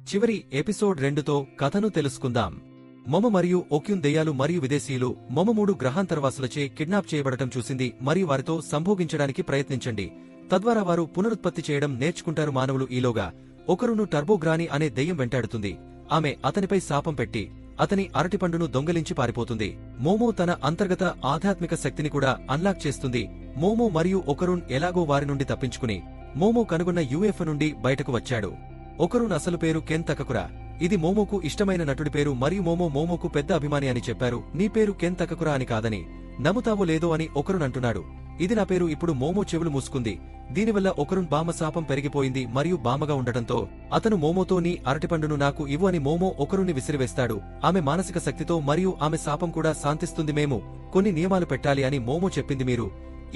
చివరి ఎపిసోడ్ 2తో కథను తెలుసుకుందాం. మొమ మరియు ఓక్యున్ దెయ్యాలు మరియు విదేశీయులు మొమ 3 గ్రహాంతరవాసులచే కిడ్నాప్ చేయబడటం చూసింది మరియు వారితో సంభోగించడానికి ప్రయత్నించండి, తద్వారా వారు పునరుత్పత్తి చేయడం నేర్చుకుంటారు. మానవులు ఈలోగా ఒకరును టర్బోగ్రాని అనే దెయ్యం వెంటాడుతుంది. ఆమె అతనిపై శాపం పెట్టి అతని అరటిపండును దొంగలించి పారిపోతుంది. మోమో తన అంతర్గత ఆధ్యాత్మిక శక్తిని కూడా అన్లాక్ చేస్తుంది. మోమో మరియు ఒకరున్ ఎలాగో వారి నుండి తప్పించుకుని మోమో కనుగొన్న యుఎఫ్ఓ నుండి బయటకు వచ్చాడు. ఒకరున్ అసలు పేరు కెన్ తకకురా. ఇది మోమోకు ఇష్టమైన నటుడి పేరు మరియు మోమోకు పెద్ద అభిమాని అని చెప్పారు. నీ పేరు కెన్ తకకురా అని కాదని నమ్ముతావో లేదో అని ఒకరున్ అంటున్నాడు. ఇది నా పేరు. ఇప్పుడు మోమో చెవులు మూసుకుంది. దీనివల్ల ఒకరున్ బామ శాపం పెరిగిపోయింది మరియు బామగా ఉండటంతో అతను మోమోతో నీ అరటిపండును నాకు ఇవ్వు అని మోమో ఒకరుని విసిరివేస్తాడు. ఆమె మానసిక శక్తితో మరియు ఆమె శాపం కూడా శాంతిస్తుంది. మేము కొన్ని నియమాలు పెట్టాలి అని మోమో చెప్పింది. మీరు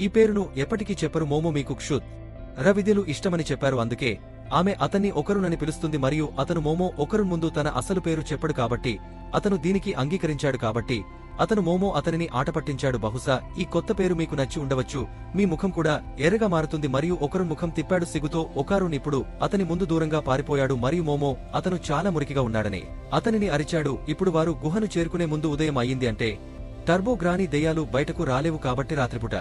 ఈ పేరును ఎప్పటికీ చెప్పరు. మోమో మీకు క్షుత్ రవిద్యలు ఇష్టమని చెప్పారు, అందుకే ఆమె అతన్ని ఒకరునని పిలుస్తుంది మరియు అతను మోమో ఒకరున్ ముందు తన అసలు పేరు చెప్పడు కాబట్టి అతను దీనికి అంగీకరించాడు. కాబట్టి అతను మోమో అతనిని ఆటపట్టించాడు. బహుశా ఈ కొత్త పేరు మీకు నచ్చి ఉండవచ్చు. మీ ముఖం కూడా ఎర్రగా మారుతుంది మరియు ఒకరున్ ముఖం తిప్పాడు సిగ్గుతో. ఒకరున్ ఇప్పుడు అతని ముందు దూరంగా పారిపోయాడు మరియు మోమో అతను చాలా మురికిగా ఉన్నాడని అతనిని అరిచాడు. ఇప్పుడు వారు గుహను చేరుకునే ముందు ఉదయం అయ్యింది. అంటే టర్బోగ్రాని దెయ్యాలు బయటకు రాలేవు కాబట్టి రాత్రిపూట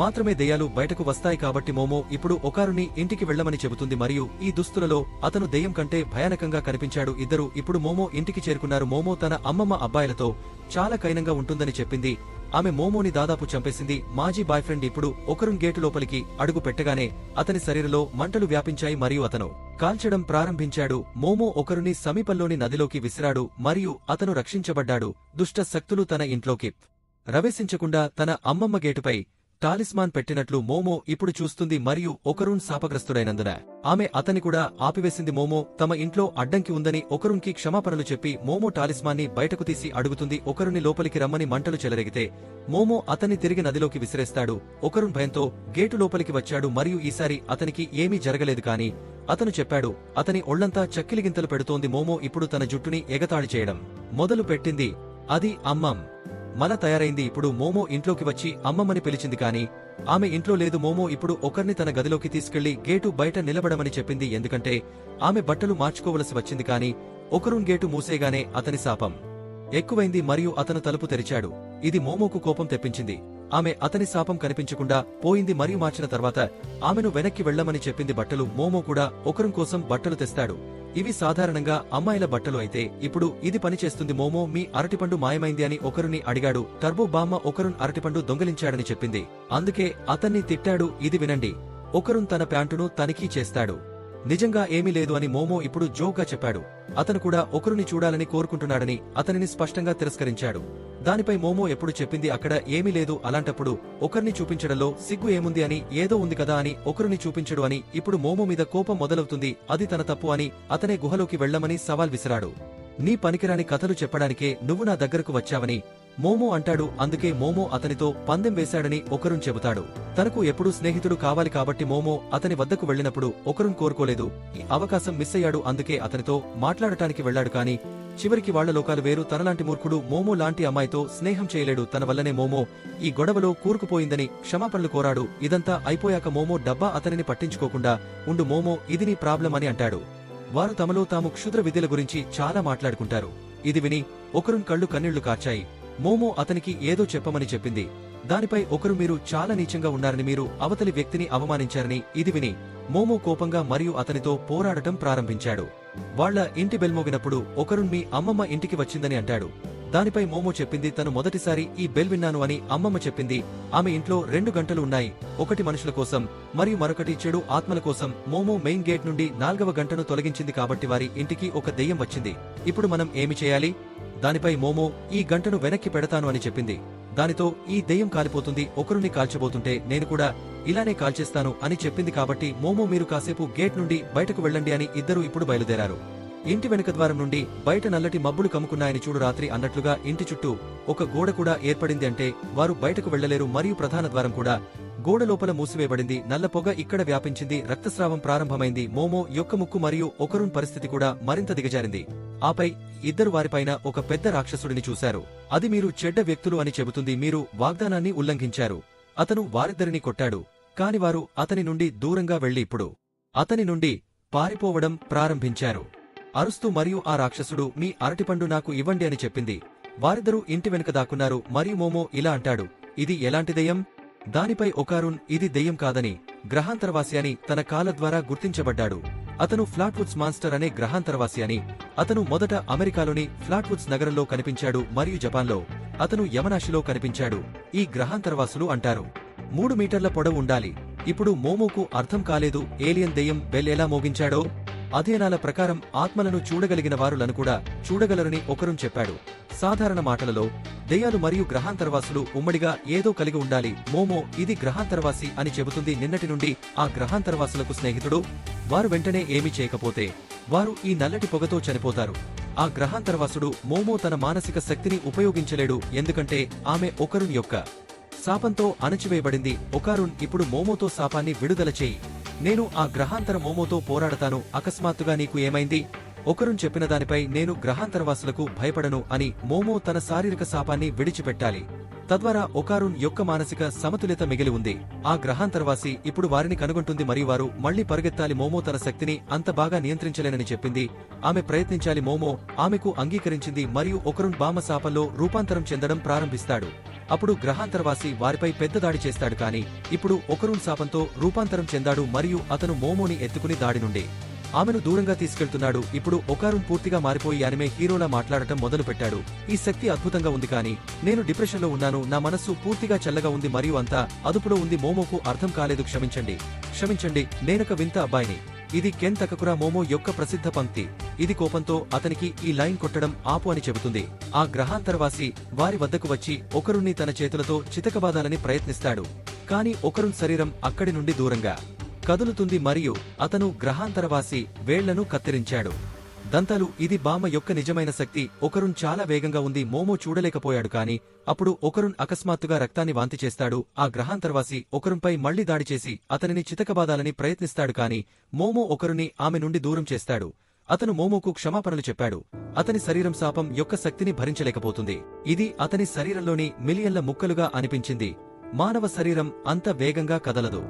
మాత్రమే దెయ్యాలు బయటకు వస్తాయి. కాబట్టి మోమో ఇప్పుడు ఒకరుని ఇంటికి వెళ్లమని చెబుతుంది మరియు ఈ దుస్తులలో అతను దెయ్యం కంటే భయానకంగా కనిపించాడు. ఇద్దరు ఇప్పుడు మోమో ఇంటికి చేరుకున్నారు. మోమో తన అమ్మమ్మ అబ్బాయిలతో చాలా కైనంగా ఉంటుందని చెప్పింది. ఆమె మోమోని దాదాపు చంపేసింది. మాజీ బాయ్ ఫ్రెండ్ ఇప్పుడు ఒకరున్ గేటు లోపలికి అడుగు పెట్టగానే అతని శరీరంలో మంటలు వ్యాపించాయి మరియు అతను కాల్చడం ప్రారంభించాడు. మోమో ఒకరుని సమీపంలోని నదిలోకి విసిరాడు మరియు అతను రక్షించబడ్డాడు. దుష్ట శక్తులు తన ఇంట్లోకి ప్రవేశించకుండా తన అమ్మమ్మ గేటుపై టాలిస్మాన్ పెట్టినట్లు మోమో ఇప్పుడు చూస్తుంది మరియు ఒకరున్ శాపగ్రస్తుడైనందున ఆమె అతన్ని కూడా ఆపివేసింది. మోమో తమ ఇంట్లో అడ్డంకి ఉందని ఒకరున్కి క్షమాపణలు చెప్పి మోమో టాలిస్మాన్ని బయటకు తీసి అడుగుతుంది. ఒకరుని లోపలికి రమ్మని మంటలు చెలరేగితే మోమో అతన్ని తిరిగి నదిలోకి విసిరేస్తాడు. ఒకరున్ భయంతో గేటు లోపలికి వచ్చాడు మరియు ఈసారి అతనికి ఏమీ జరగలేదు. కాని అతను చెప్పాడు అతని ఒళ్లంతా చక్కిలిగింతలు పెడుతోంది. మోమో ఇప్పుడు తన జుట్టుని ఎగతాళి చేయడం మొదలు పెట్టింది. అది అమ్మం మల తయారైంది. ఇప్పుడు మోమో ఇంట్లోకి వచ్చి అమ్మమ్మని పిలిచింది కాని ఆమె ఇంట్లో లేదు. మోమో ఇప్పుడు ఒకరిని తన గదిలోకి తీసుకెళ్లి గేటు బయట నిలబడమని చెప్పింది, ఎందుకంటే ఆమె బట్టలు మార్చుకోవలసి వచ్చింది. కాని ఒకరున్ గేటు మూసేగానే అతని శాపం ఎక్కువైంది మరియు అతను తలుపు తెరిచాడు. ఇది మోమోకు కోపం తెప్పించింది. ఆమె అతని శాపం కనిపించకుండా పోయింది మరియు మార్చిన తర్వాత ఆమెను వెనక్కి వెళ్లమని చెప్పింది. బట్టలు మోమో కూడా ఒకరున్ కోసం బట్టలు తెస్తాడు. ఇవి సాధారణంగా అమ్మాయిల బట్టలు అయితే ఇప్పుడు ఇది పనిచేస్తుంది. మోమో మీ అరటిపండు మాయమైంది అని ఒకరుని అడిగాడు. టర్బో బామ్మ ఒకరున్ అరటిపండు దొంగిలించాడని చెప్పింది, అందుకే అతన్ని తిట్టాడు. ఇది వినండి, ఒకరున్ తన ప్యాంటును తనిఖీ చేస్తాడు. నిజంగా ఏమీ లేదు అని మోమో ఇప్పుడు జోక్గా చెప్పాడు. అతను కూడా ఒకరుని చూడాలని కోరుకుంటున్నాడని అతనిని స్పష్టంగా తిరస్కరించాడు. దానిపై మోమో ఎప్పుడు చెప్పింది అక్కడ ఏమీ లేదు, అలాంటప్పుడు ఒకరిని చూపించడంలో సిగ్గు ఏముంది అని, ఏదో ఉంది కదా అని ఒకరుని చూపించడు అని. ఇప్పుడు మోమో మీద కోపం మొదలవుతుంది. అది తన తప్పు అని అతనే గుహలోకి వెళ్లమని సవాల్ విసిరాడు. నీ పనికిరాని కథలు చెప్పడానికే నువ్వు నా దగ్గరకు వచ్చావని మోమో అంటాడు. అందుకే మోమో అతనితో పందెం వేశాడని ఒకరున్ చెబుతాడు. తనకు ఎప్పుడూ స్నేహితుడు కావాలి కాబట్టి మోమో అతని వద్దకు వెళ్లినప్పుడు ఒకరున్ కోరుకోలేదు. ఈ అవకాశం మిస్ అయ్యాడు, అందుకే అతనితో మాట్లాడటానికి వెళ్లాడు. కాని చివరికి వాళ్ల లోకాలు వేరు. తనలాంటి మూర్ఖుడు మోమో లాంటి అమ్మాయితో స్నేహం చేయలేడు. తన వల్లనే మోమో ఈ గొడవలో కూరుకుపోయిందని క్షమాపణలు కోరాడు. ఇదంతా అయిపోయాక మోమో డబ్బా అతనిని పట్టించుకోకుండా ఉండు మోమో, ఇది నీ ప్రాబ్లం అని అంటాడు. వారు తమలో తాము క్షుద్ర విద్యల గురించి చాలా మాట్లాడుకుంటారు. ఇది విని ఒకరున్ కళ్ళు కన్నీళ్లు కార్చాయి. మోమో అతనికి ఏదో చెప్పమని చెప్పింది. దానిపై ఒకరు మీరు చాలా నీచంగా ఉన్నారని, మీరు అవతలి వ్యక్తిని అవమానించారని. ఇది విని మోమో కోపంగా మరియు అతనితో పోరాడటం ప్రారంభించాడు. వాళ్ల ఇంటి బెల్మోగినప్పుడు ఒకరున్ మీ అమ్మమ్మ ఇంటికి వచ్చిందని అంటాడు. దానిపై మోమో చెప్పింది తను మొదటిసారి ఈ బెల్ విన్నాను అని. అమ్మమ్మ చెప్పింది ఆమె ఇంట్లో 2 గంటలు ఉన్నాయి, ఒకటి మనుషుల కోసం మరియు మరొకటి చెడు ఆత్మల కోసం. మోమో మెయిన్ గేట్ నుండి 4వ గంటను తొలగించింది కాబట్టి వారి ఇంటికి ఒక దెయ్యం వచ్చింది. ఇప్పుడు మనం ఏమి చేయాలి? దానిపై మోమో ఈ గంటను వెనక్కి పెడతాను అని చెప్పింది. దానితో ఈ దెయ్యం కాలిపోతుంది. ఒకరుని కాల్చబోతుంటే నేను కూడా ఇలానే కాల్చేస్తాను అని చెప్పింది. కాబట్టి మోమో మీరు కాసేపు గేట్ నుండి బయటకు వెళ్ళండి అని. ఇద్దరు ఇప్పుడు బయలుదేరారు. ఇంటి వెనుక ద్వారం నుండి బయట నల్లటి మబ్బులు కమ్ముకున్నాయని చూడు. రాత్రి అన్నట్లుగా ఇంటి చుట్టూ ఒక గోడ కూడా ఏర్పడింది. అంటే వారు బయటకు వెళ్లలేరు మరియు ప్రధాన ద్వారం కూడా గోడ లోపల మూసివేయబడింది. నల్ల పొగ ఇక్కడ వ్యాపించింది. రక్తస్రావం ప్రారంభమైంది. మోమో యొక్క ముక్కు మరియు ఒకరున్ పరిస్థితి కూడా మరింత దిగజారింది. ఆపై ఇద్దరు వారిపైన ఒక పెద్ద రాక్షసుడిని చూశారు. అది మీరు చెడ్డ వ్యక్తులు అని చెబుతుంది. మీరు వాగ్దానాన్ని ఉల్లంఘించారు. అతను వారిద్దరిని కొట్టాడు. కాని వారు అతని నుండి దూరంగా వెళ్లి ఇప్పుడు అతని నుండి పారిపోవడం ప్రారంభించారు. అరుస్తూ మరియు ఆ రాక్షసుడు మీ అరటిపండు నాకు ఇవ్వండి అని చెప్పింది. వారిద్దరూ ఇంటి వెనుక దాక్కున్నారు మరియు మోమో ఇలా అంటాడు, ఇది ఎలాంటి దెయ్యం? దానిపై ఒకారున్ ఇది దెయ్యం కాదని, గ్రహాంతరవాసి అని తన కాల ద్వారా గుర్తించబడ్డాడు. అతను ఫ్లాట్వుడ్స్ మాన్స్టర్ అనే గ్రహాంతరవాసి అని. అతను మొదట అమెరికాలోని ఫ్లాట్వుడ్స్ నగరంలో కనిపించాడు మరియు జపాన్లో అతను యమనాశిలో కనిపించాడు. ఈ గ్రహాంతరవాసులు అంటారు 3 మీటర్ల పొడవు ఉండాలి. ఇప్పుడు మోమోకు అర్థం కాలేదు ఏలియన్ దెయ్యం బెల్ ఎలా మోగించాడో. అధ్యయనాల ప్రకారం ఆత్మలను చూడగలిగిన వారులను కూడా చూడగలరని ఒకరు చెప్పాడు. సాధారణ మాటలలో దెయ్యాలు మరియు గ్రహాంతరవాసులు ఉమ్మడిగా ఏదో కలిగి ఉండాలి. మోమో ఇది గ్రహాంతరవాసి అని చెబుతుంది. నిన్నటి నుండి ఆ గ్రహాంతరవాసులకు స్నేహితుడు. వారు వెంటనే ఏమీ చేయకపోతే వారు ఈ నల్లటి పొగతో చనిపోతారు. ఆ గ్రహాంతరవాసుడు మోమో తన మానసిక శక్తిని ఉపయోగించలేడు, ఎందుకంటే ఆమె ఒకరున్ యొక్క శాపంతో అణచివేయబడింది. ఒకారున్ ఇప్పుడు మోమోతో శాపాన్ని విడుదల చేయి. నేను ఆ గ్రహాంతర మోమోతో పోరాడతాను. అకస్మాత్తుగా నీకు ఏమైంది? ఒకరున్ చెప్పిన దానిపై నేను గ్రహాంతరవాసులకు భయపడను అని మోమో తన శారీరక శాపాన్ని విడిచిపెట్టాలి. తద్వారా ఒకారున్ యొక్క మానసిక సమతుల్యత మిగిలి ఉంది. ఆ గ్రహాంతరవాసి ఇప్పుడు వారిని కనుగొంటుంది మరియు వారు మళ్లీ పరుగెత్తాలి. మోమో తన శక్తిని అంత బాగా నియంత్రించలేనని చెప్పింది. ఆమె ప్రయత్నించాలి. మోమో ఆమెకు అంగీకరించింది మరియు ఒకరున్ బామ శాపంలో రూపాంతరం చెందడం ప్రారంభిస్తాడు. అప్పుడు గ్రహాంతరవాసి వారిపై పెద్ద దాడి చేస్తాడు. కాని ఇప్పుడు ఒకరున్ శాపంతో రూపాంతరం చెందాడు మరియు అతను మోమోని ఎత్తుకుని దాడి నుండి ఆమెను దూరంగా తీసుకెళ్తున్నాడు. ఇప్పుడు ఒకారున్ పూర్తిగా మారిపోయి యానిమే హీరోలా మాట్లాడటం మొదలుపెట్టాడు. ఈ శక్తి అద్భుతంగా ఉంది, కానీ నేను డిప్రెషన్లో ఉన్నాను. నా మనస్సు పూర్తిగా చల్లగా ఉంది మరియు అంతా అదుపులో ఉంది. మోమోకు అర్థం కాలేదు. క్షమించండి, క్షమించండి, నేనొక వింత అబ్బాయిని. ఇది కెన్ తకకురా మోమో యొక్క ప్రసిద్ధ పంక్తి. ఇది కోపంతో అతనికి ఈ లైన్ కొట్టడం ఆపు అని చెబుతుంది. ఆ గ్రహాంతరవాసి వారి వద్దకు వచ్చి ఒకరుణ్ణి తన చేతులతో చితకబాదాలని ప్రయత్నిస్తాడు. కాని ఒకరున్ శరీరం అక్కడి నుండి దూరంగా కదులుతుంది మరియు అతను గ్రహాంతరవాసి వేళ్లను కత్తిరించాడు. దంతాలు ఇది బామ యొక్క నిజమైన శక్తి. ఒకరున్ చాలా వేగంగా ఉంది. మోమో చూడలేకపోయాడు. కాని అప్పుడు ఒకరున్ అకస్మాత్తుగా రక్తాన్ని వాంతి చేస్తాడు. ఆ గ్రహాంతరవాసి ఒకరున్పై మళ్లీ దాడి చేసి అతనిని చితకబాదాలని ప్రయత్నిస్తాడు. కాని మోమో ఒకరుని ఆమె నుండి దూరం చేస్తాడు. అతను మోమోకు క్షమాపణలు చెప్పాడు. అతని శరీరం శాపం యొక్క శక్తిని భరించలేకపోతుంది. ఇది అతని శరీరంలోని మిలియన్ల ముక్కలుగా అనిపించింది. మానవ శరీరం అంత వేగంగా కదలదు.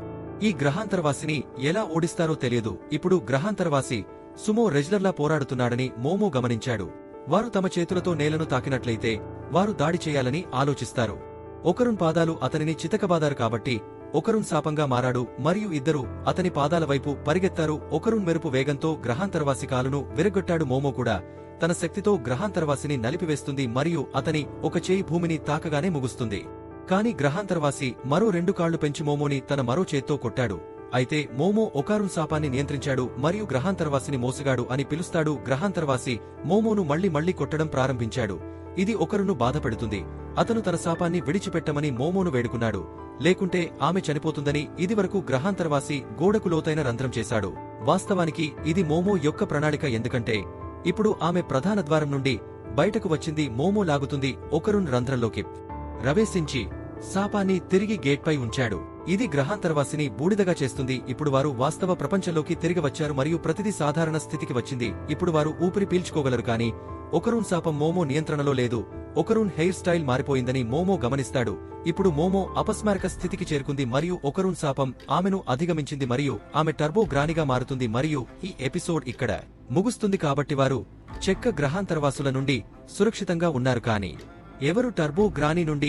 ఈ గ్రహాంతరవాసిని ఎలా ఓడిస్తారో తెలియదు. ఇప్పుడు గ్రహాంతరవాసి సుమో రెజ్లర్లా పోరాడుతున్నాడని మోమో గమనించాడు. వారు తమ చేతులతో నేలను తాకినట్లయితే వారు దాడి చేయాలని ఆలోచిస్తారు. ఒకరున్ పాదాలు అతనిని చితకబాదారు కాబట్టి ఒకరున్ శాపంగా మారాడు మరియు ఇద్దరూ అతని పాదాల వైపు పరిగెత్తారు. ఒకరున్ మెరుపు వేగంతో గ్రహాంతరవాసి కాలును విరగొట్టాడు. మోమో కూడా తన శక్తితో గ్రహాంతరవాసిని నలిపివేస్తుంది మరియు అతని ఒక చేయి భూమిని తాకగానే ముగుస్తుంది. కాని గ్రహాంతరవాసి మరో 2 కాళ్లు పెంచి మోమోని తన మరో చేత్తో కొట్టాడు. అయితే మోమో ఒకారున్ శాపాన్ని నియంత్రించాడు మరియు గ్రహాంతరవాసిని మోసగాడు అని పిలుస్తాడు. గ్రహాంతరవాసి మోమోను మళ్లీ కొట్టడం ప్రారంభించాడు. ఇది ఒకరును బాధపెడుతుంది. అతను తన శాపాన్ని విడిచిపెట్టమని మోమోను వేడుకున్నాడు, లేకుంటే ఆమె చనిపోతుందని. ఇదివరకు గ్రహాంతరవాసి గోడకు లోతైన రంధ్రం చేశాడు. వాస్తవానికి ఇది మోమో యొక్క ప్రణాళిక, ఎందుకంటే ఇప్పుడు ఆమె ప్రధాన ద్వారం నుండి బయటకు వచ్చింది. మోమో లాగుతుంది. ఒకరున్ రంధ్రంలోకి ప్రవేశించి శాపాన్ని తిరిగి గేట్పై ఉంచాడు. ఇది గ్రహాంతరవాసిని బూడిదగా చేస్తుంది. ఇప్పుడు వారు వాస్తవ ప్రపంచంలోకి తిరిగి వచ్చారు మరియు ప్రతిదీ సాధారణ స్థితికి వచ్చింది. ఇప్పుడు వారు ఊపిరి పీల్చుకోగలరు. కాని ఒకరున్ శాపం మోమో నియంత్రణలో లేదు. ఒకరున్ హెయిర్ స్టైల్ మారిపోయిందని మోమో గమనిస్తాడు. ఇప్పుడు మోమో అపస్మారక స్థితికి చేరుకుంది మరియు ఒకరున్ శాపం ఆమెను అధిగమించింది మరియు ఆమె టర్బో గ్రానిగా మారుతుంది. మరియు ఈ ఎపిసోడ్ ఇక్కడ ముగుస్తుంది. కాబట్టి వారు చెక్క గ్రహాంతరవాసుల నుండి సురక్షితంగా ఉన్నారు. కాని ఎవరు టర్బో గ్రాని నుండి